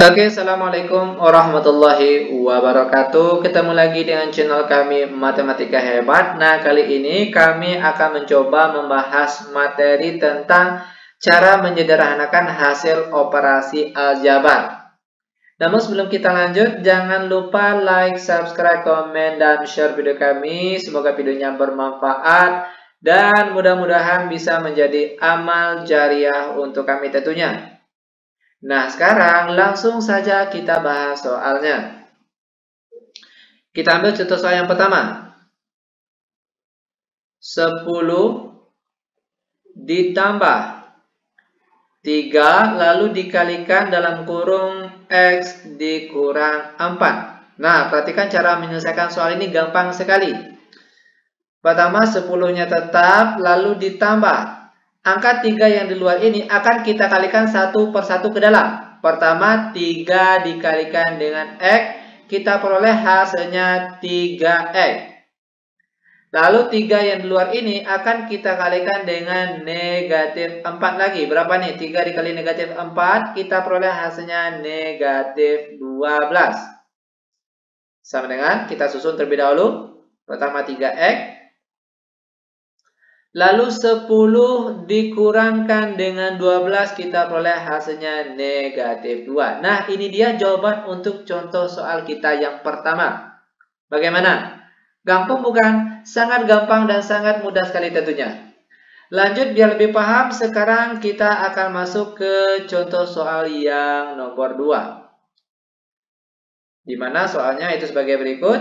Oke, assalamualaikum warahmatullahi wabarakatuh. Ketemu lagi dengan channel kami Matematika Hebat. Nah, kali ini kami akan mencoba membahas materi tentang cara menyederhanakan hasil operasi aljabar. Namun sebelum kita lanjut, jangan lupa like, subscribe, komen, dan share video kami. Semoga videonya bermanfaat dan mudah-mudahan bisa menjadi amal jariah untuk kami tentunya. Nah, sekarang langsung saja kita bahas soalnya. Kita ambil contoh soal yang pertama. 10 ditambah 3 lalu dikalikan dalam kurung X dikurang 4. Nah, perhatikan cara menyelesaikan soal ini gampang sekali. Pertama, 10-nya tetap lalu ditambah. Angka 3 yang di luar ini akan kita kalikan satu persatu ke dalam. Pertama, 3 dikalikan dengan X, kita peroleh hasilnya 3X. Lalu 3 yang di luar ini akan kita kalikan dengan negatif 4 lagi. Berapa nih? 3 dikali negatif 4, kita peroleh hasilnya negatif 12. Sama dengan, kita susun terlebih dahulu. Pertama 3X. Lalu 10 dikurangkan dengan 12, kita peroleh hasilnya negatif 2. Nah, ini dia jawaban untuk contoh soal kita yang pertama. Bagaimana? Gampang bukan? Sangat gampang dan sangat mudah sekali tentunya. Lanjut, biar lebih paham, sekarang kita akan masuk ke contoh soal yang nomor 2. Di mana soalnya itu sebagai berikut.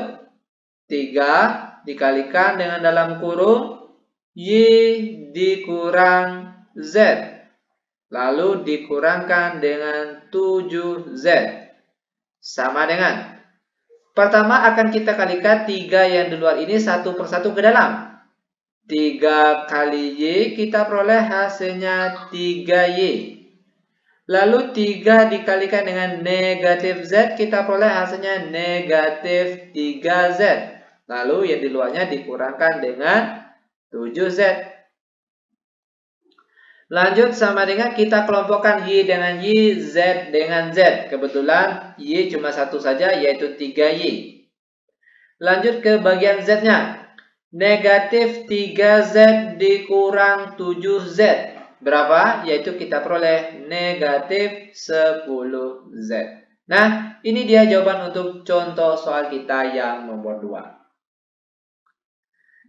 3 dikalikan dengan dalam kurung Y dikurang Z, lalu dikurangkan dengan 7Z. Sama dengan, pertama akan kita kalikan 3 yang di luar ini satu persatu ke dalam. 3 kali Y, kita peroleh hasilnya 3Y. Lalu 3 dikalikan dengan negatif Z, kita peroleh hasilnya negatif 3Z. Lalu yang di luarnya dikurangkan dengan 7Z. Lanjut, sama dengan kita kelompokkan Y dengan Y, Z dengan Z. Kebetulan Y cuma satu saja, yaitu 3Y. Lanjut ke bagian Z-nya. Negatif 3Z dikurang 7Z. Berapa? Yaitu kita peroleh negatif 10Z. Nah, ini dia jawaban untuk contoh soal kita yang nomor 2.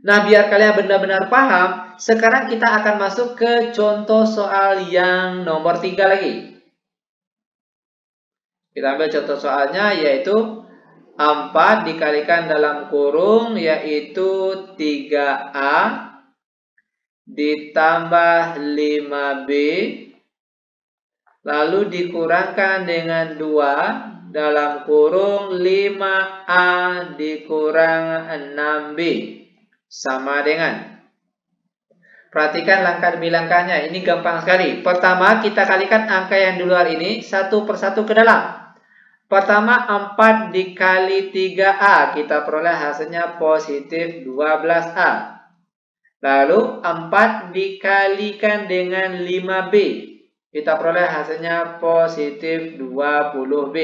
Nah, biar kalian benar-benar paham, sekarang kita akan masuk ke contoh soal yang nomor 3 lagi. Kita ambil contoh soalnya, yaitu 4 dikalikan dalam kurung, yaitu 3A ditambah 5B, lalu dikurangkan dengan 2 dalam kurung 5A dikurang 6B. Sama dengan, perhatikan langkah demi langkahnya, ini gampang sekali. Pertama, kita kalikan angka yang di luar ini satu persatu ke dalam. Pertama, 4 dikali 3A, kita peroleh hasilnya positif 12A. Lalu 4 dikalikan dengan 5B, kita peroleh hasilnya positif 20B.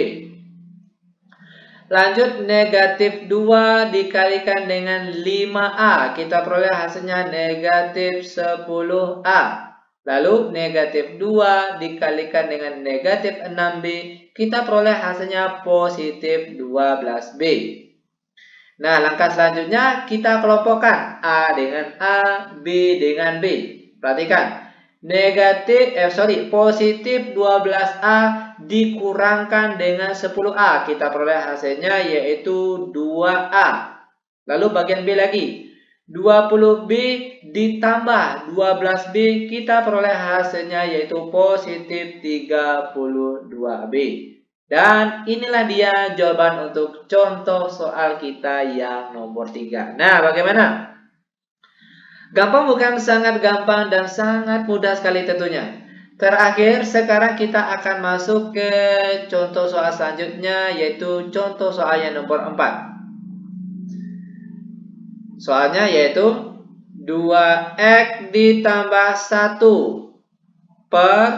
Lanjut, negatif 2 dikalikan dengan 5A, kita peroleh hasilnya negatif 10A. Lalu negatif 2 dikalikan dengan negatif 6B, kita peroleh hasilnya positif 12B. Nah, langkah selanjutnya kita kelompokkan A dengan A, B dengan B. Perhatikan, positif 12A dikurangkan dengan 10A, kita peroleh hasilnya yaitu 2A. Lalu bagian B lagi, 20B ditambah 12B, kita peroleh hasilnya yaitu positif 32B. Dan inilah dia jawaban untuk contoh soal kita yang nomor 3. Nah, bagaimana? Gampang bukan? Sangat gampang dan sangat mudah sekali tentunya. Terakhir, sekarang kita akan masuk ke contoh soal selanjutnya, yaitu contoh soal yang nomor 4. Soalnya yaitu 2X ditambah 1 per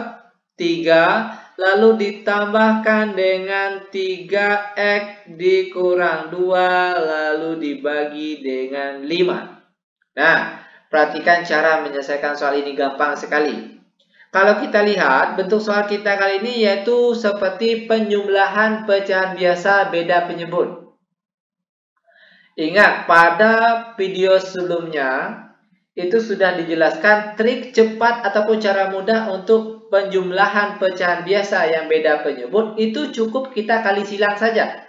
3, lalu ditambahkan dengan 3X dikurang 2, lalu dibagi dengan 5. Nah, perhatikan cara menyelesaikan soal ini gampang sekali. Kalau kita lihat, bentuk soal kita kali ini yaitu seperti penjumlahan pecahan biasa beda penyebut. Ingat, pada video sebelumnya, itu sudah dijelaskan trik cepat ataupun cara mudah untuk penjumlahan pecahan biasa yang beda penyebut. Itu cukup kita kali silang saja.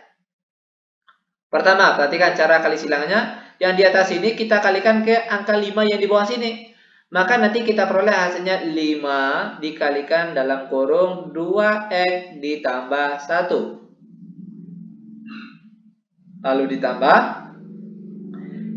Pertama, perhatikan cara kali silangnya. Yang di atas ini kita kalikan ke angka 5 yang di bawah sini. Maka nanti kita peroleh hasilnya 5 dikalikan dalam kurung 2X ditambah 1. Lalu ditambah.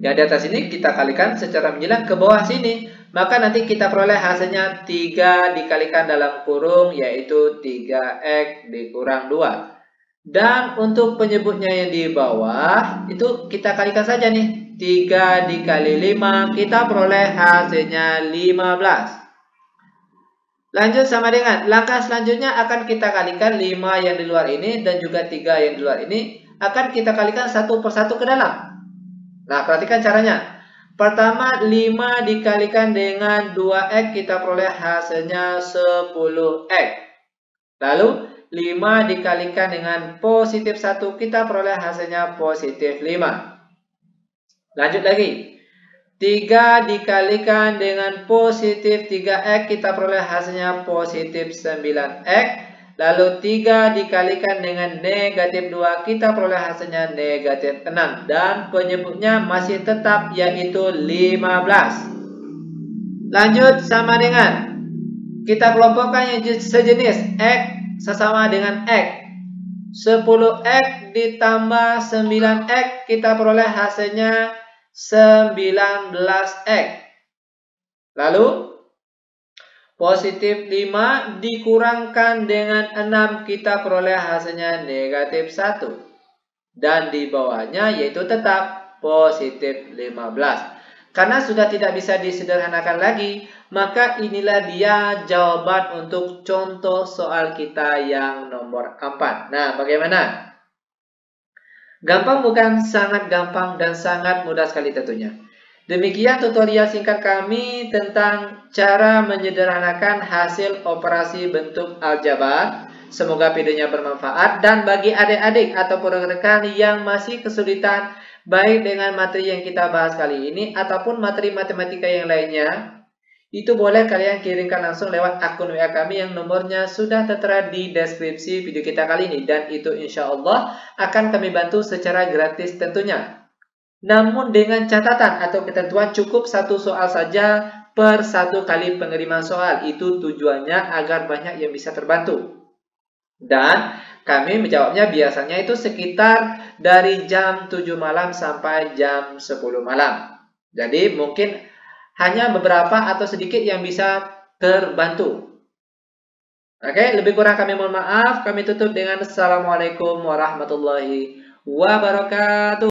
Yang di atas ini kita kalikan secara menyilang ke bawah sini. Maka nanti kita peroleh hasilnya 3 dikalikan dalam kurung yaitu 3X dikurang 2. Dan untuk penyebutnya yang di bawah itu kita kalikan saja nih. 3 dikali 5 kita peroleh hasilnya 15. Lanjut sama dengan langkah selanjutnya akan kita kalikan 5 yang di luar ini dan juga 3 yang di luar ini akan kita kalikan satu persatu ke dalam. Nah, perhatikan caranya. Pertama, 5 dikalikan dengan 2X kita peroleh hasilnya 10X. Lalu, 5 dikalikan dengan positif 1 kita peroleh hasilnya positif 5. Lanjut lagi. 3 dikalikan dengan positif 3X kita peroleh hasilnya positif 9X. Lalu 3 dikalikan dengan negatif 2 kita peroleh hasilnya negatif 6. Dan penyebutnya masih tetap yaitu 15. Lanjut sama dengan kita kelompokkan yang sejenis X sesama dengan X. 10X ditambah 9X kita peroleh hasilnya 19X. Lalu positif 5 dikurangkan dengan 6 kita peroleh hasilnya negatif 1. Dan di bawahnya yaitu tetap positif 15. Karena sudah tidak bisa disederhanakan lagi, maka inilah dia jawaban untuk contoh soal kita yang nomor 4. Nah, bagaimana? Gampang bukan? Sangat gampang dan sangat mudah sekali tentunya. Demikian tutorial singkat kami tentang cara menyederhanakan hasil operasi bentuk aljabar. Semoga videonya bermanfaat dan bagi adik-adik ataupun rekan-rekan yang masih kesulitan baik dengan materi yang kita bahas kali ini ataupun materi matematika yang lainnya, itu boleh kalian kirimkan langsung lewat akun WA kami yang nomornya sudah tertera di deskripsi video kita kali ini. Dan itu insya Allah akan kami bantu secara gratis tentunya. Namun dengan catatan atau ketentuan cukup satu soal saja per satu kali pengiriman soal. Itu tujuannya agar banyak yang bisa terbantu. Dan kami menjawabnya biasanya itu sekitar dari jam 7 malam sampai jam 10 malam. Jadi mungkin hanya beberapa atau sedikit yang bisa terbantu. Oke, lebih kurang kami mohon maaf. Kami tutup dengan Assalamualaikum warahmatullahi wabarakatuh.